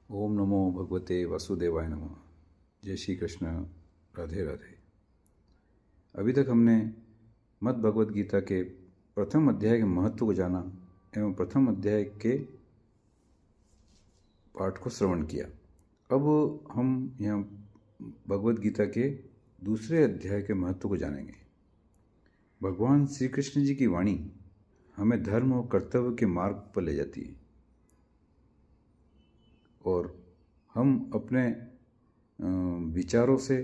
ओम नमो भगवते वासुदेवाय नमः। जय श्री कृष्ण। राधे राधे। अभी तक हमने मद् भगवद गीता के प्रथम अध्याय के महत्व को जाना एवं प्रथम अध्याय के पाठ को श्रवण किया। अब हम यहाँ भगवद गीता के दूसरे अध्याय के महत्व को जानेंगे। भगवान श्री कृष्ण जी की वाणी हमें धर्म और कर्तव्य के मार्ग पर ले जाती है और हम अपने विचारों से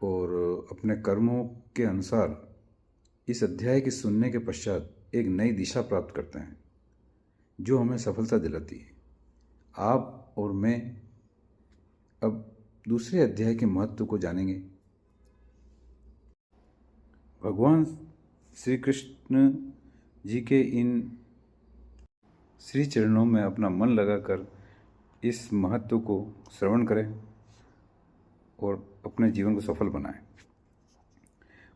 और अपने कर्मों के अनुसार इस अध्याय के सुनने के पश्चात एक नई दिशा प्राप्त करते हैं जो हमें सफलता दिलाती है। आप और मैं अब दूसरे अध्याय के महत्व को जानेंगे। भगवान श्री कृष्ण जी के इन श्री चरणों में अपना मन लगाकर इस महत्व को श्रवण करें और अपने जीवन को सफल बनाएं।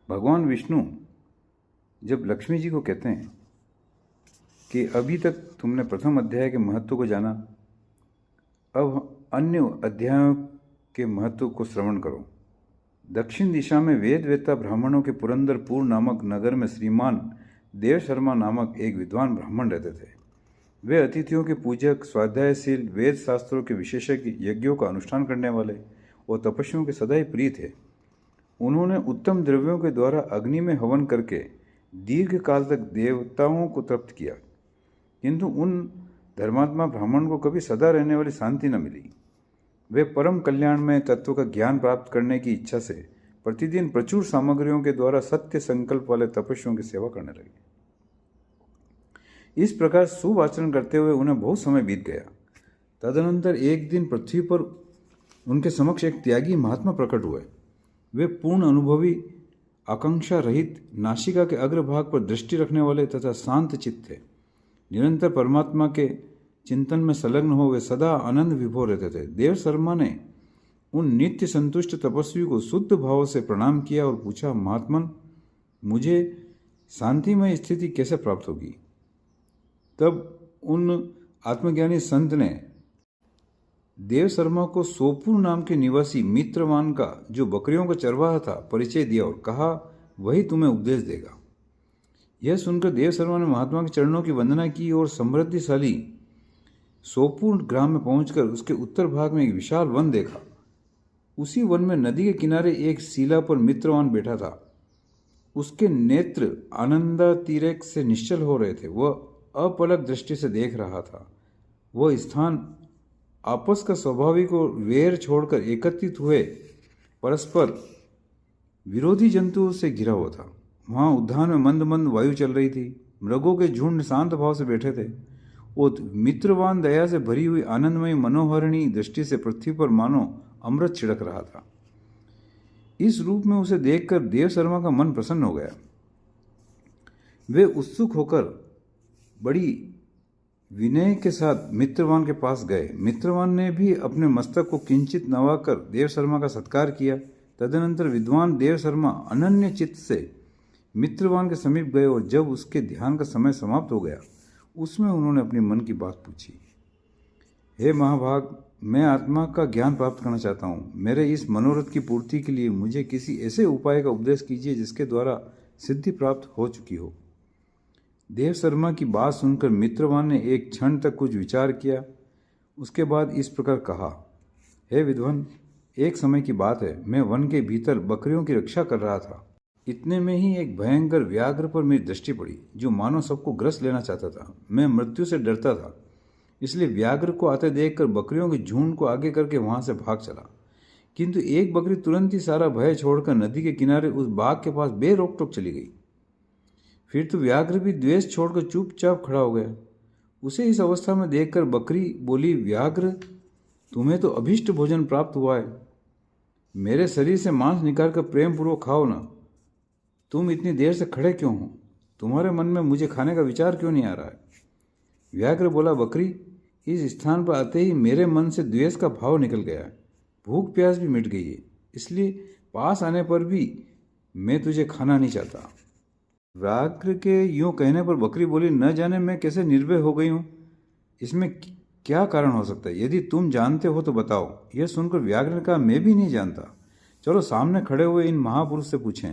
भगवान विष्णु जब लक्ष्मी जी को कहते हैं कि अभी तक तुमने प्रथम अध्याय के महत्व को जाना, अब अन्य अध्यायों के महत्व को श्रवण करो। दक्षिण दिशा में वेद वेत्ता ब्राह्मणों के पुरंदरपुर नामक नगर में श्रीमान देव शर्मा नामक एक विद्वान ब्राह्मण रहते थे। वे अतिथियों के पूजक, स्वाध्यायशील, वेद शास्त्रों के विशेषज्ञ, यज्ञों का अनुष्ठान करने वाले और तपस्वियों के सदा ही प्रिय थे। उन्होंने उत्तम द्रव्यों के द्वारा अग्नि में हवन करके दीर्घ काल तक देवताओं को तृप्त किया, किंतु उन धर्मात्मा ब्राह्मण को कभी सदा रहने वाली शांति न मिली। वे परम कल्याण में तत्व का ज्ञान प्राप्त करने की इच्छा से प्रतिदिन प्रचुर सामग्रियों के द्वारा सत्य संकल्प वाले तपस्वियों की सेवा करने लगे। इस प्रकार शुभ आचरण करते हुए उन्हें बहुत समय बीत गया। तदनंतर एक दिन पृथ्वी पर उनके समक्ष एक त्यागी महात्मा प्रकट हुए। वे पूर्ण अनुभवी, आकांक्षा रहित, नासिका के अग्रभाग पर दृष्टि रखने वाले तथा शांत चित्त थे। निरंतर परमात्मा के चिंतन में संलग्न हो वे सदा आनंद विभोर रहते थे। देव शर्मा ने उन नित्य संतुष्ट तपस्वी को शुद्ध भाव से प्रणाम किया और पूछा, महात्मन, मुझे शांतिमय स्थिति कैसे प्राप्त होगी? तब उन आत्मज्ञानी संत ने देव शर्मा को सोपुर नाम के निवासी मित्रवान का, जो बकरियों का चरवाहा था, परिचय दिया और कहा वही तुम्हें उपदेश देगा। यह सुनकर देव शर्मा ने महात्मा के चरणों की वंदना की और समृद्धिशाली सोपुर ग्राम में पहुंचकर उसके उत्तर भाग में एक विशाल वन देखा। उसी वन में नदी के किनारे एक शिला पर मित्रवान बैठा था। उसके नेत्र आनंदातिरेक से निश्चल हो रहे थे। वह अपलक दृष्टि से देख रहा था। वह स्थान आपस का स्वाभाविक और वेर छोड़कर एकत्रित हुए परस्पर विरोधी जंतुओं से घिरा हुआ था। वहाँ उद्यान में मंद मंद वायु चल रही थी। मृगों के झुंड शांत भाव से बैठे थे और मित्रवान दया से भरी हुई आनंदमयी मनोहरणी दृष्टि से पृथ्वी पर मानो अमृत छिड़क रहा था। इस रूप में उसे देखकर देव शर्मा का मन प्रसन्न हो गया। वे उत्सुक होकर बड़ी विनय के साथ मित्रवान के पास गए। मित्रवान ने भी अपने मस्तक को किंचित नवाकर देव शर्मा का सत्कार किया। तदनंतर विद्वान देव शर्मा अनन्य चित्त से मित्रवान के समीप गए और जब उसके ध्यान का समय समाप्त हो गया, उसमें उन्होंने अपने मन की बात पूछी। हे महाभाग, मैं आत्मा का ज्ञान प्राप्त करना चाहता हूँ। मेरे इस मनोरथ की पूर्ति के लिए मुझे किसी ऐसे उपाय का उपदेश कीजिए जिसके द्वारा सिद्धि प्राप्त हो चुकी हो। देव शर्मा की बात सुनकर मित्रवान ने एक क्षण तक कुछ विचार किया। उसके बाद इस प्रकार कहा, हे विद्वान, एक समय की बात है, मैं वन के भीतर बकरियों की रक्षा कर रहा था। इतने में ही एक भयंकर व्याघ्र पर मेरी दृष्टि पड़ी, जो मानो सबको ग्रस लेना चाहता था। मैं मृत्यु से डरता था, इसलिए व्याघ्र को आते देखकर बकरियों के झुंड को आगे करके वहां से भाग चला। किंतु एक बकरी तुरंत ही सारा भय छोड़कर नदी के किनारे उस बाघ के पास बेरोक टोक चली गई। फिर तो व्याघ्र भी द्वेष छोड़कर चुपचाप खड़ा हो गया। उसे इस अवस्था में देखकर बकरी बोली, व्याघ्र, तुम्हें तो अभीष्ट भोजन प्राप्त हुआ है। मेरे शरीर से मांस निकाल कर प्रेम पूर्वक खाओ ना। तुम इतनी देर से खड़े क्यों हो? तुम्हारे मन में मुझे खाने का विचार क्यों नहीं आ रहा है? व्याघ्र बोला, बकरी, इस स्थान पर आते ही मेरे मन से द्वेष का भाव निकल गया है। भूख प्यास भी मिट गई है, इसलिए पास आने पर भी मैं तुझे खाना नहीं चाहता। व्याघ्र के यूं कहने पर बकरी बोली, न जाने मैं कैसे निर्भय हो गई हूँ। इसमें क्या कारण हो सकता है? यदि तुम जानते हो तो बताओ। यह सुनकर व्याघ्र ने कहा, मैं भी नहीं जानता। चलो सामने खड़े हुए इन महापुरुष से पूछें।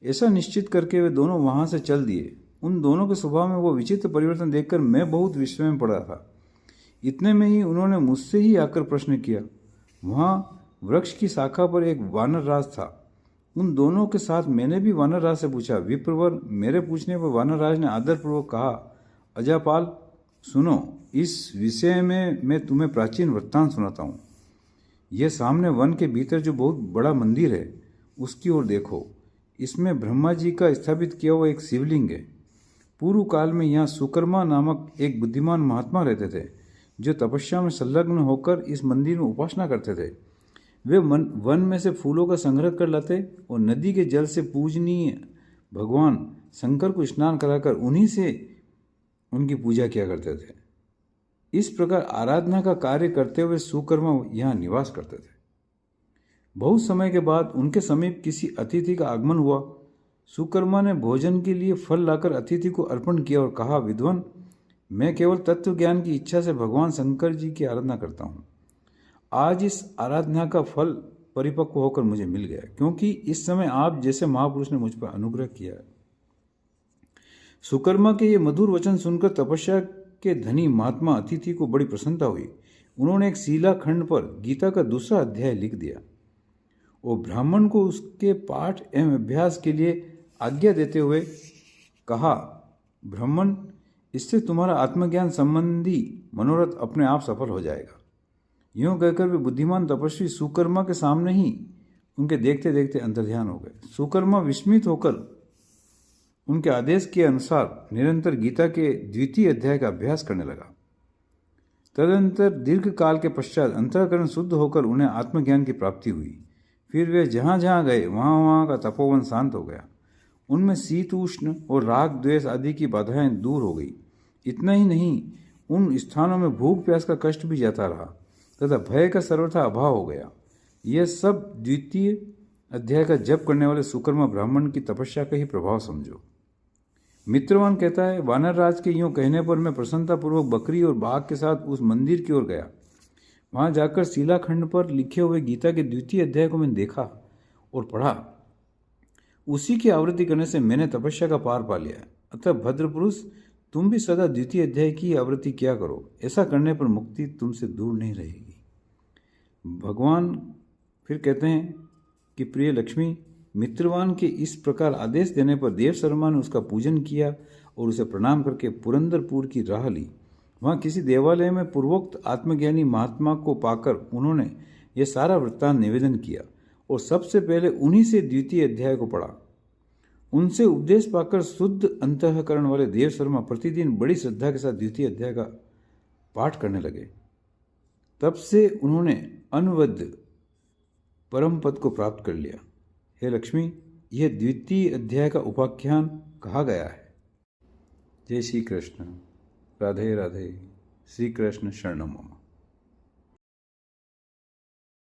ऐसा निश्चित करके वे दोनों वहां से चल दिए। उन दोनों के स्वभाव में वो विचित्र परिवर्तन देखकर मैं बहुत विस्मय में पड़ा था। इतने में ही उन्होंने मुझसे ही आकर प्रश्न किया। वहां वृक्ष की शाखा पर एक वानर राज था। उन दोनों के साथ मैंने भी वानर राज से पूछा। विप्रवर, मेरे पूछने पर वानर राज ने आदरपूर्वक कहा, अजापाल सुनो, इस विषय में मैं तुम्हें प्राचीन वृत्तांत सुनाता हूँ। यह सामने वन के भीतर जो बहुत बड़ा मंदिर है, उसकी ओर देखो। इसमें ब्रह्मा जी का स्थापित किया हुआ एक शिवलिंग है। पूर्व काल में यहाँ सुकर्मा नामक एक बुद्धिमान महात्मा रहते थे, जो तपस्या में संलग्न होकर इस मंदिर में उपासना करते थे। वे वन में से फूलों का संग्रह कर लाते और नदी के जल से पूजनीय भगवान शंकर को स्नान कराकर उन्हीं से उनकी पूजा किया करते थे। इस प्रकार आराधना का कार्य करते हुए सुकर्मा यहाँ निवास करते थे। बहुत समय के बाद उनके समीप किसी अतिथि का आगमन हुआ। सुकर्मा ने भोजन के लिए फल लाकर अतिथि को अर्पण किया और कहा, विद्वान, मैं केवल तत्व ज्ञान की इच्छा से भगवान शंकर जी की आराधना करता हूँ। आज इस आराधना का फल परिपक्व होकर मुझे मिल गया, क्योंकि इस समय आप जैसे महापुरुष ने मुझ पर अनुग्रह किया है। सुकर्मा के ये मधुर वचन सुनकर तपस्या के धनी महात्मा अतिथि को बड़ी प्रसन्नता हुई। उन्होंने एक शिलाखंड पर गीता का दूसरा अध्याय लिख दिया और ब्राह्मण को उसके पाठ एवं अभ्यास के लिए आज्ञा देते हुए कहा, ब्राह्मण, इससे तुम्हारा आत्मज्ञान संबंधी मनोरथ अपने आप सफल हो जाएगा। यूं कहकर वे बुद्धिमान तपस्वी सुकर्मा के सामने ही उनके देखते देखते अंतर्ध्यान हो गए। सुकर्मा विस्मित होकर उनके आदेश के अनुसार निरंतर गीता के द्वितीय अध्याय का अभ्यास करने लगा। तदनंतर दीर्घ काल के पश्चात अंतःकरण शुद्ध होकर उन्हें आत्मज्ञान की प्राप्ति हुई। फिर वे जहाँ जहाँ गए वहाँ वहाँ का तपोवन शांत हो गया। उनमें शीत उष्ण और राग द्वेष आदि की बाधाएं दूर हो गई। इतना ही नहीं, उन स्थानों में भूख प्यास का कष्ट भी जाता रहा तथा भय का सर्वथा अभाव हो गया। यह सब द्वितीय अध्याय का जप करने वाले सुकर्मा ब्राह्मण की तपस्या का ही प्रभाव समझो। मित्रवान कहता है, वानर राज के यूं कहने पर मैं प्रसन्नतापूर्वक बकरी और बाघ के साथ उस मंदिर की ओर गया। वहां जाकर शिलाखंड पर लिखे हुए गीता के द्वितीय अध्याय को मैंने देखा और पढ़ा। उसी की आवृत्ति करने से मैंने तपस्या का पार पा लिया। अतः भद्र पुरुष, तुम भी सदा द्वितीय अध्याय की आवृत्ति किया करो। ऐसा करने पर मुक्ति तुमसे दूर नहीं रहेगी। भगवान फिर कहते हैं कि प्रिय लक्ष्मी, मित्रवान के इस प्रकार आदेश देने पर देव शर्मा ने उसका पूजन किया और उसे प्रणाम करके पुरंदरपुर की राह ली। वहाँ किसी देवालय में पूर्वोक्त आत्मज्ञानी महात्मा को पाकर उन्होंने यह सारा वृत्तांत निवेदन किया और सबसे पहले उन्हीं से द्वितीय अध्याय को पढ़ा। उनसे उपदेश पाकर शुद्ध अंतःकरण वाले देव शर्मा प्रतिदिन बड़ी श्रद्धा के साथ द्वितीय अध्याय का पाठ करने लगे। तब से उन्होंने अनवद्य परम पद को प्राप्त कर लिया। हे लक्ष्मी, यह द्वितीय अध्याय का उपाख्यान कहा गया है। जय श्री कृष्ण। राधे राधे। श्री कृष्ण शरणम मम।